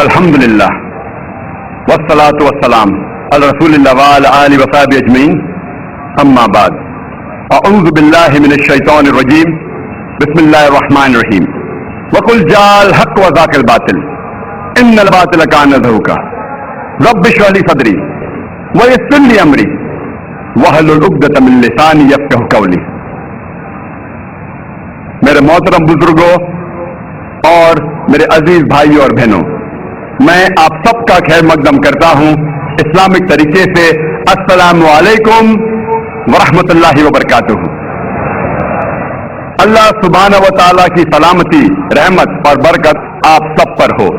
الحمدللہ والصلاة والسلام علی رسول اللہ وعلی آلہ وصحبہ اجمعین، اما بعد، اعوذ باللہ من الشیطان الرجیم، بسم اللہ الرحمن الرحیم، وقل جاء الحق وزاق الباطل ان الباطل کان زہوقا، رب اشرح لی صدری ویسر لی امری واحلل عقدۃ من لسانی یفقہوا قولی۔ میرے محترم بزرگوں اور میرے عزیز بھائیوں اور بہنوں، میں آپ سب کا خیر مقدم کرتا ہوں اسلامک طریقے سے۔ السلام علیکم ورحمۃ اللہ وبرکاتہ۔ اللہ سبحانہ و تعالیٰ کی سلامتی، رحمت اور برکت آپ سب پر ہو۔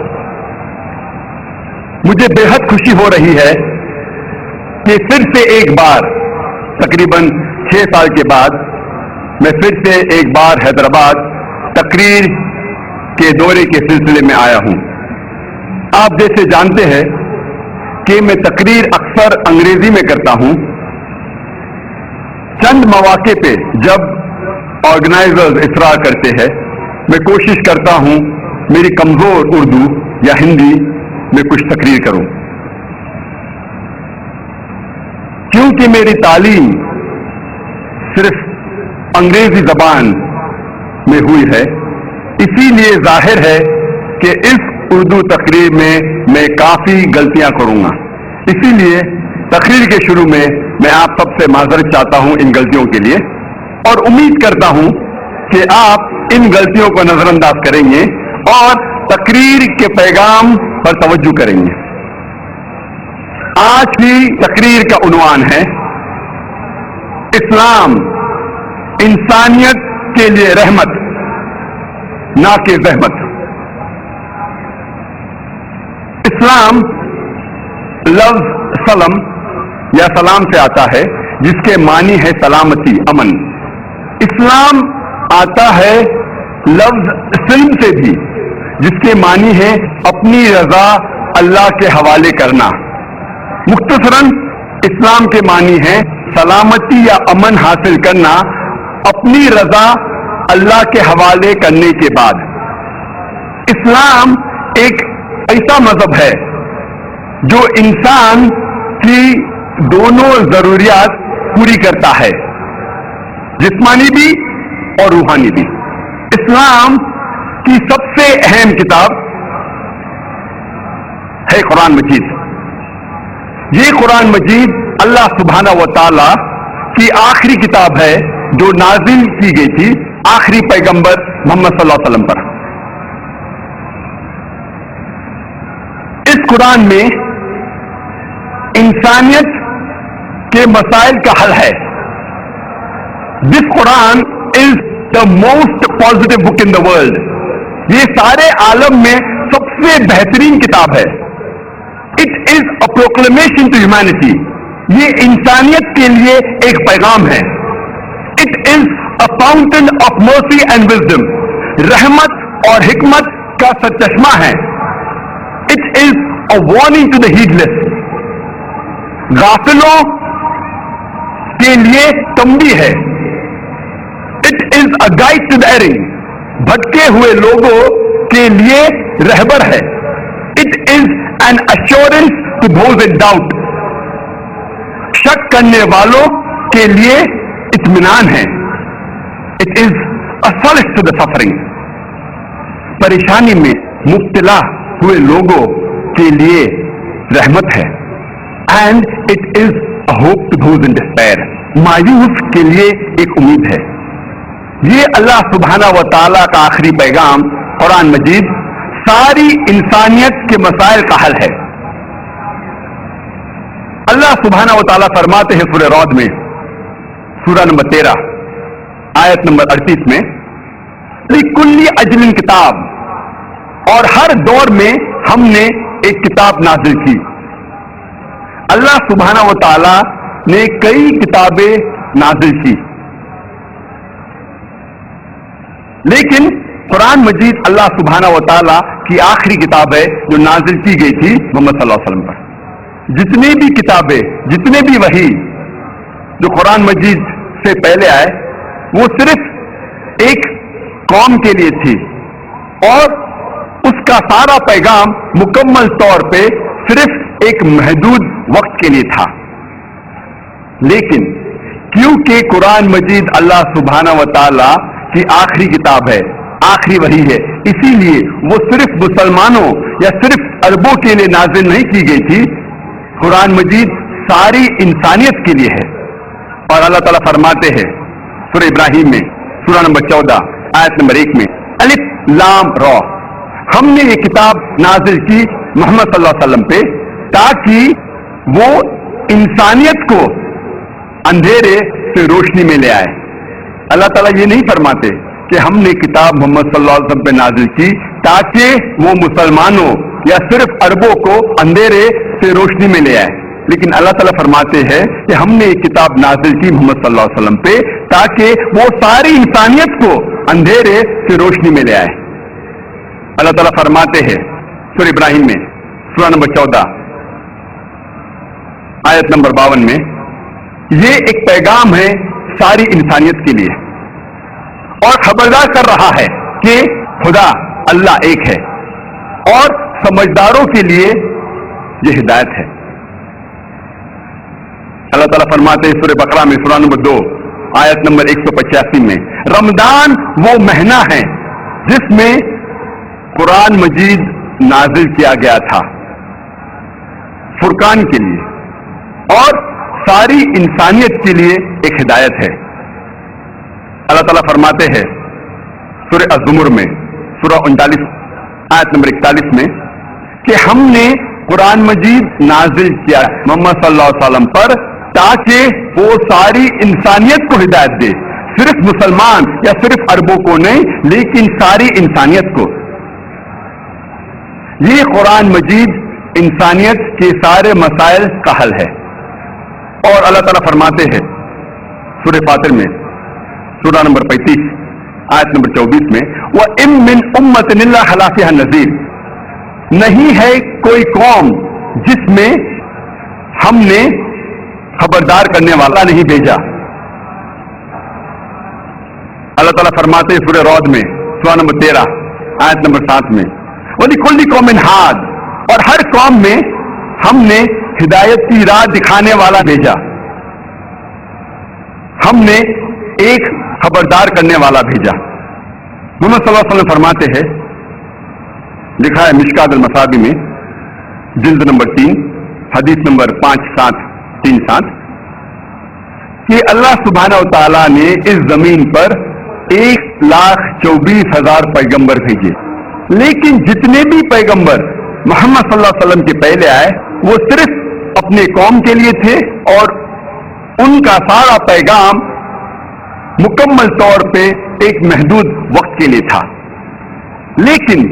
مجھے بے حد خوشی ہو رہی ہے کہ پھر سے ایک بار تقریباً 6 سال کے بعد میں پھر سے ایک بار حیدرآباد تقریر کے دورے کے سلسلے میں آیا ہوں۔ آپ جیسے جانتے ہیں کہ میں تقریر اکثر انگریزی میں کرتا ہوں۔ چند مواقع پہ جب آرگنائزرز اصرار کرتے ہیں، میں کوشش کرتا ہوں میری کمزور اردو یا ہندی میں کچھ تقریر کروں، کیونکہ میری تعلیم صرف انگریزی زبان میں ہوئی ہے، اسی لیے ظاہر ہے کہ اس اردو تقریر میں کافی غلطیاں کروں گا۔ اسی لیے تقریر کے شروع میں آپ سب سے معذرت چاہتا ہوں ان غلطیوں کے لیے، اور امید کرتا ہوں کہ آپ ان غلطیوں کو نظر انداز کریں گے اور تقریر کے پیغام پر توجہ کریں گے۔ آج کی تقریر کا عنوان ہے اسلام انسانیت کے لیے رحمت نہ کہ زحمت۔ اسلام لفظ سلم یا سلام سے آتا ہے، جس کے معنی ہے سلامتی، امن۔ اسلام آتا ہے لفظ سلم سے بھی، جس کے معنی ہے اپنی رضا اللہ کے حوالے کرنا۔ مختصراً اسلام کے معنی ہے سلامتی یا امن حاصل کرنا اپنی رضا اللہ کے حوالے کرنے کے بعد۔ اسلام ایک ایسا مذہب ہے جو انسان کی دونوں ضروریات پوری کرتا ہے، جسمانی بھی اور روحانی بھی۔ اسلام کی سب سے اہم کتاب ہے قرآن مجید۔ یہ قرآن مجید اللہ سبحانہ و تعالی کی آخری کتاب ہے جو نازل کی گئی تھی آخری پیغمبر محمد صلی اللہ علیہ وسلم پر۔ اس قرآن میں انسانیت کے مسائل کا حل ہے۔ This Quran is the most positive book in the world۔ یہ سارے عالم میں سب سے بہترین کتاب ہے۔ It is a proclamation to humanity۔ یہ انسانیت کے لیے ایک پیغام ہے۔ It is a fountain of mercy and wisdom۔ رحمت اور حکمت کا سرچشمہ ہے۔ It is a warning to the heedless۔ غافلوں کے لیے تنبیہ ہے۔ It is a guide to the erring۔ بھٹکے ہوئے لوگوں کے لیے رہبر ہے۔ It is an assurance to those in doubt۔ شک کرنے والوں کے لیے اطمینان ہے۔ It is a solace to the suffering۔ پریشانی میں مبتلا ہوئے لوگوں کے لیے رحمت ہے۔ And it is a hope to those in despair۔ مایوس کے لیے ایک امید ہے۔ یہ اللہ سبحانہ و تعالیٰ کا آخری پیغام قرآن مجید ساری انسانیت کے مسائل کا حل ہے۔ اللہ سبحانہ و تعالیٰ فرماتے ہیں سورہ رعد میں، سورہ نمبر 13 آیت نمبر 38 میں، لِكُلِّ أَجْلٍ کتاب، اور ہر دور میں ہم نے ایک کتاب نازل کی۔ اللہ سبحانہ و تعالیٰ نے کئی کتابیں نازل کی، لیکن قرآن مجید اللہ سبحانہ و تعالیٰ کی آخری کتاب ہے جو نازل کی گئی تھی محمد صلی اللہ علیہ وسلم پر۔ جتنی بھی کتابیں، جتنے بھی وحی جو قرآن مجید سے پہلے آئے، وہ صرف ایک قوم کے لیے تھی، اور اس کا سارا پیغام مکمل طور پہ صرف ایک محدود وقت کے لیے تھا. لیکن کیونکہ قرآن مجید اللہ سبحانہ و تعالی کی آخری کتاب ہے، آخری وحی ہے، اسی لیے وہ صرف مسلمانوں یا صرف عربوں کے لیے نازل نہیں کی گئی تھی. قرآن مجید ساری انسانیت کے لیے ہے. اور اللہ تعالیٰ فرماتے ہیں سورہ ابراہیم میں سورہ نمبر 14 آیت نمبر 1 میں الف لام را، ہم نے یہ کتاب نازل کی محمد صلی اللہ علیہ وسلم پہ تاکہ وہ انسانیت کو اندھیرے سے روشنی میں لے آئے. اللہ تعالیٰ یہ نہیں فرماتے کہ ہم نے کتاب محمد صلی اللہ علیہ وسلم پہ نازل کی تاکہ وہ مسلمانوں یا صرف عربوں کو اندھیرے سے روشنی میں لے آئے، لیکن اللہ تعالیٰ فرماتے ہیں کہ ہم نے یہ کتاب نازل کی محمد صلی اللہ علیہ وسلم پہ تاکہ وہ ساری انسانیت کو اندھیرے سے روشنی میں لے آئے. اللہ تعالیٰ فرماتے ہیں سورہ ابراہیم میں سورہ نمبر 14 آیت نمبر 52 میں یہ ایک پیغام ہے ساری انسانیت کے لیے اور خبردار کر رہا ہے کہ خدا اللہ ایک ہے اور سمجھداروں کے لیے یہ ہدایت ہے. اللہ تعالیٰ فرماتے ہیں سورہ بقرہ میں سورہ نمبر 2 آیت نمبر 185 میں رمضان وہ مہینہ ہے جس میں قرآن مجید نازل کیا گیا تھا فرقان کے لیے اور ساری انسانیت کے لیے ایک ہدایت ہے. اللہ تعالیٰ فرماتے ہیں سورہ الزمر میں سورہ 39 آیت نمبر 41 میں کہ ہم نے قرآن مجید نازل کیا محمد صلی اللہ علیہ وسلم پر تاکہ وہ ساری انسانیت کو ہدایت دے، صرف مسلمان یا صرف عربوں کو نہیں لیکن ساری انسانیت کو. یہ قرآن مجید انسانیت کے سارے مسائل کا حل ہے. اور اللہ تعالیٰ فرماتے ہیں سورہ فاطر میں سورہ نمبر 35 آیت نمبر 24 میں وَإِن مِّنْ أُمَّةٍ إِلَّا خَلَا فِيهَا النَّذِيرُ، نہیں ہے کوئی قوم جس میں ہم نے خبردار کرنے والا نہیں بھیجا. اللہ تعالیٰ فرماتے ہیں سورہ رعد میں سورہ نمبر 13 آیت نمبر 7 میں وَلِكُلِّ قَوْمٍ هَادٍ، اور ہر قوم میں ہم نے ہدایت کی راہ دکھانے والا بھیجا، ہم نے ایک خبردار کرنے والا بھیجا. محمد صلی اللہ علیہ وسلم فرماتے ہیں، لکھا ہے مشکات المصابیح میں جلد نمبر 3 حدیث نمبر 5737 کہ اللہ سبحانہ و تعالیٰ نے اس زمین پر 1,24,000 پیغمبر بھیجے، لیکن جتنے بھی پیغمبر محمد صلی اللہ علیہ وسلم کے پہلے آئے وہ صرف اپنے قوم کے لیے تھے اور ان کا سارا پیغام مکمل طور پہ ایک محدود وقت کے لیے تھا. لیکن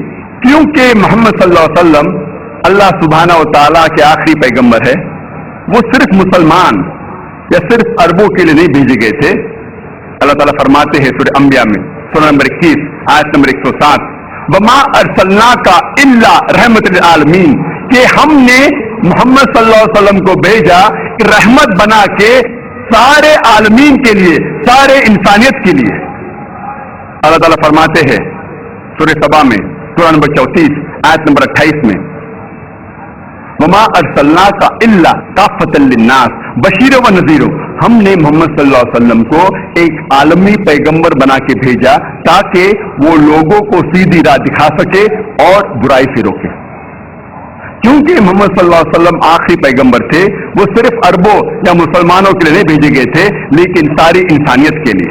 کیونکہ محمد صلی اللہ علیہ وسلم اللہ سبحانہ و تعالیٰ کے آخری پیغمبر ہے، وہ صرف مسلمان یا صرف عربوں کے لیے نہیں بھیجے گئے تھے. اللہ تعالیٰ فرماتے ہیں سورہ انبیاء میں سورہ نمبر 21 آیت نمبر 107 وَمَا أَرْسَلْنَاكَ إِلَّا رَحْمَةً لِلْعَالَمِينَ، کہ ہم نے محمد صلی اللہ علیہ وسلم کو بھیجا رحمت بنا کے سارے عالمین کے لیے، سارے انسانیت کے لیے. اللہ تعالیٰ فرماتے ہیں سورہ سبا میں سورہ نمبر 34 آیت نمبر 28 میں وَمَا أَرْسَلْنَاكَ إِلَّا كَافَّةً لِلنَّاسِ بَشِيرًا وَنَذِيرًا، ہم نے محمد صلی اللہ علیہ وسلم کو ایک عالمی پیغمبر بنا کے بھیجا تاکہ وہ لوگوں کو سیدھی راہ دکھا سکے اور برائی سے روکے. کیونکہ محمد صلی اللہ علیہ وسلم آخری پیغمبر تھے، وہ صرف عربوں یا مسلمانوں کے لیے نہیں بھیجے گئے تھے لیکن ساری انسانیت کے لیے.